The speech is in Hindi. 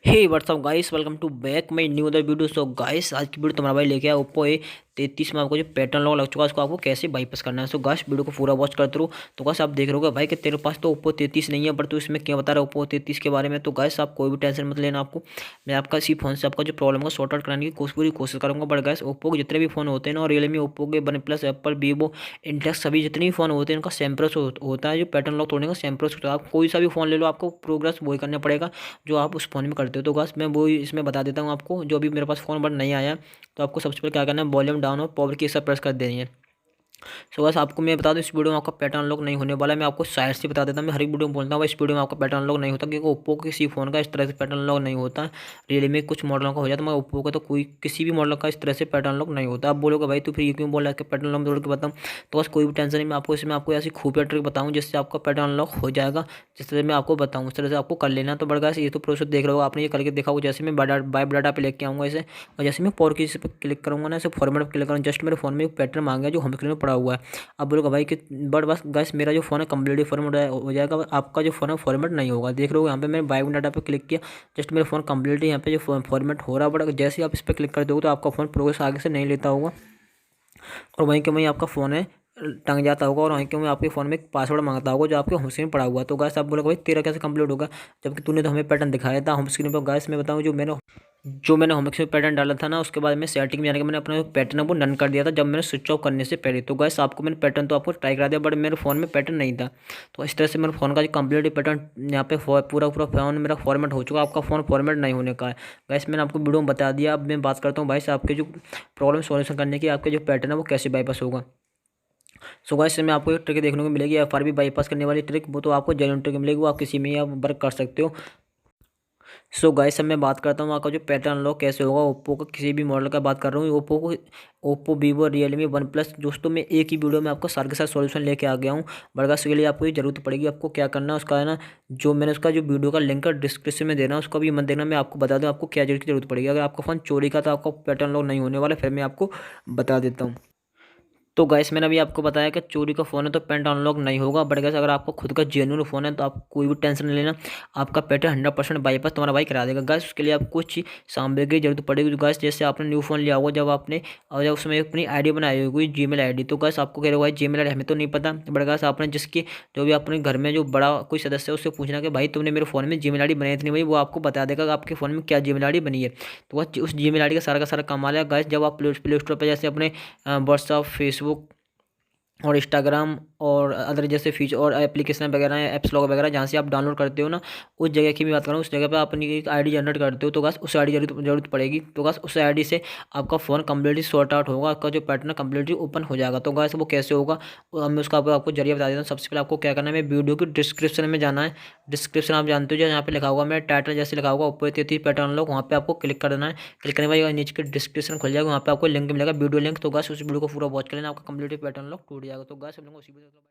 Hey whatsapp guys, welcome to back my new other video. So guys, आज की वीडियो तुम्हारा भाई लेके आया ओप्पो A33 में आपको जो पैटर्न लॉक लग चुका है उसको आपको कैसे बाईपास करना है। सो गाइस, वीडियो को पूरा वॉच करते रहो। तो गाइस, आप देख रहे हो भाई कि तेरे पास तो ओप्पो 33 नहीं है, पर तू इसमें क्या बता रहा है ओप्पो 33 के बारे में। तो गाइस, आप कोई भी टेंशन मत लेना। आपको मैं आपका इसी फोन से आपका जो प्रॉब्लम है सॉर्ट आउट कराने की पूरी कोशिश करूँगा। बट गाइस, ओप्पो के जितने भी फोन होते हैं ना, और रियलमी, ओप्पो के, one plus, Apple, Vivo, Intex, सभी जितने भी फोन होते हैं इनका सेम प्रोसेस होता है। जो पैटर्न लॉक तोड़ने का सेम प्रोसेस होता है। आप कोई सा भी फोन ले लो, आपको प्रोग्रेस वही करना पड़ेगा जो आप उस फोन में करते हो। तो बस मैं वो इसमें बता देता हूँ आपको। जो अभी मेरे पास फ़ोन बट नहीं आया, तो आपको सबसे पहले क्या करना है, वॉल्यूम डाउन और पावर की सब प्रेस कर देनी है। सो बस आपको मैं बता दूं, इस वीडियो में आपका पैटर्न अनलॉक नहीं होने वाला है। मैं आपको साइड से बता देता हूँ। मैं हर एक वीडियो में बोलता हूँ इस वीडियो में आपका पैटर्न अनलॉक नहीं होता, क्योंकि ओप्पो किसी फ़ोन का इस तरह से पैटर्न अनलॉक नहीं होता। रियलमी कुछ मॉडलों का हो जाता है, मगर ओप्पो का तो कोई किसी भी मॉडल का इस तरह से पैटर्न अनलॉक नहीं होता। आप बोलोगे भाई तो फिर ये क्यों बोल रहा है कि पैटर्न अनलॉक तोड़ के बताऊँ। तो बस कोई भी टेंशन नहीं, मैं आपको इसमें आपको ऐसी खुफिया ट्रिक बताऊँ जिससे आपका पैटर्न अनलॉक हो जाएगा। जिस तरह मैं आपको बताऊँ उस तरह से आपको कर लेना। तो बड़ा ये तो प्रोसेस देख रहे हो, आपने ये करके देखा हो। जैसे मैं बाय डाटा पे लेके आऊँगा इसे, और जैसे मैं पावर की इस पर क्लिक करूँगा ना, इसे फॉर्मेट पर क्लिक करूँगा, जस्ट मेरे फोन में एक पैटर्न मांगा जो होम स्क्रीन में पड़ा हुआ है। अब बोलोगे भाई कि बट बस गैस मेरा जो फ़ोन है कम्प्लीटली फॉर्मेट हो जाएगा, आपका जो फ़ोन है फॉर्मेट नहीं होगा। देख रहे हो यहाँ पे मैंने बाय डाटा पे क्लिक किया, जस्ट मेरा फ़ोन कम्प्लीटली यहाँ पे जो फॉर्मेट हो रहा है। बट जैसे ही आप इस पर क्लिक कर दोगे तो आपका फ़ोन प्रोग्रेस आगे से नहीं लेता होगा, और वहीं के वहीं आपका फ़ोन है टंग जाता होगा, और वहीं के वहीं आपके फ़ोन में एक पासवर्ड मांगता होगा जो आपके होम स्क्रीन में पड़ा हुआ है। तो गैस आप बोलोगे भाई तेरा कैसे कंप्लीट होगा, जबकि तूने तो हमें पैटर्न दिखाया था होम स्क्रीन पर। गैस मैं बताऊँ, जो मैंने होम स्क्रीन पैटर्न डाला था ना, उसके बाद में सेटिंग में जाने के मैंने अपना पैटर्न वो डन कर दिया था जब मैंने स्विच ऑफ करने से पहले। तो गैस आपको मैंने पैटर्न तो आपको ट्राई करा दिया, बट मेरे फ़ोन में पैटर्न नहीं था। तो इस तरह से मेरे फ़ोन का जो कंप्लीट पैटर्न यहाँ पे पूरा पूरा फ़ोन मेरा फॉर्मेट हो चुका है। आपका फ़ोन फॉर्मेट नहीं होने का है। गैस मैंने आपको वीडियो में बता दिया। अब मैं बात करता हूँ भाई से आपके जो प्रॉब्लम सॉल्यूशन करने की, आपके जो पैटर्न है वो कैसे बाईपास होगा। सो गाइस, में आपको एक ट्रिक देखने को मिलेगी, FRB बाईपास करने वाली ट्रिक। वो तो आपको जेन्युइन ट्रिक मिलेगी, वो आप किसी में आप वर्क कर सकते हो। सो गाइस, अब मैं बात करता हूँ आपका जो पैटर्न अनलॉक कैसे होगा। ओप्पो का किसी भी मॉडल का बात कर रहा हूँ, Oppo, Vivo, Realme, one plus. दोस्तों मैं एक ही वीडियो में आपको सारे के साथ सॉल्यूशन लेके आ गया हूँ। बड़गा के लिए आपको ये जरूरत पड़ेगी। आपको क्या करना है उसका है ना, जो मैंने उसका जो वीडियो का लिंक डिस्क्रिप्शन में देना है उसका भी मत देना। मैं आपको बता दूँ आपको क्या जरूरत पड़ेगी। अगर आपका फ़ोन चोरी का तो आपका पैटर्न अनलॉक नहीं होने वाला, फिर मैं आपको बता देता हूँ। तो गैस मैंने अभी आपको बताया कि चोरी का फ़ोन है तो पैटर्न अनलॉक नहीं होगा। बट गैस अगर आपको खुद का जेन्युइन फ़ोन है तो आप कोई भी टेंशन नहीं लेना, आपका पैटर्न 100% बाईपास तुम्हारा भाई करा देगा। गैस उसके लिए आप कुछ सामग्री की जरूरत पड़ेगी। तो गैस जैसे आपने न्यू फ़ोन लिया होगा, जब आपने और जब उसमें अपनी आईडी बनाई होगी, जीमेल आईडी, तो गैस आपको कह रहे हो भाई जीमेल आईडी हमें तो नहीं पता। बट गैस आपने जिसकी जो भी अपने घर में जो बड़ा कोई सदस्य है उससे पूछना कि भाई तुमने मेरे फ़ोन में जीमेल आईडी बनाई थी नहीं, भाई वो आपको बता देगा कि आपके फ़ोन में क्या जीमेल आईडी बनी है। तो वह उस जीमेल आईडी का सारा कमाल है। गैस जब आप प्ले स्टोर पर जैसे अपने व्हाट्सअप, फेसबुक और इंस्टाग्राम और अदर जैसे फीचर और एप्लीकेशन वगैरह हैं, ऐप्स लॉग वगैरह, जहाँ से आप डाउनलोड करते हो ना, उस जगह की भी बात करूँ, उस जगह पे आप अपनी एक आईडी जनरेट करते हो। तो बस उस आईडी जरूरत पड़ेगी। तो बस उस आईडी से आपका फ़ोन कम्प्लीटली सॉर्ट आउट होगा, आपका जो पैटर्न कम्प्लीटली ओपन हो जाएगा। तो बस वो कैसे होगा, मैं उसका आपको जरिए बता देता हूँ। सबसे पहले आपको क्या करना है, वीडियो की डिस्क्रिप्शन में जाना है। डिस्क्रिप्शन आप जानते हो, जो यहाँ पे लिखा होगा, मैं टाइटल जैसे लिखा होगा ओप्पो A33 पैटर्न अनलॉक, वहाँ पे आपको क्लिक कर देना है। क्लिक करने के बाद नीचे की डिस्क्रिप्शन खुल जाएगा, वहाँ पे आपको लिंक मिलेगा, वीडियो लिंक। तो बस उस वीडियो को पूरा वॉच कर लेना, आपका कंप्लीट पैटर्न अनलॉक टूट जाएगा। तो बस हम लोग उसी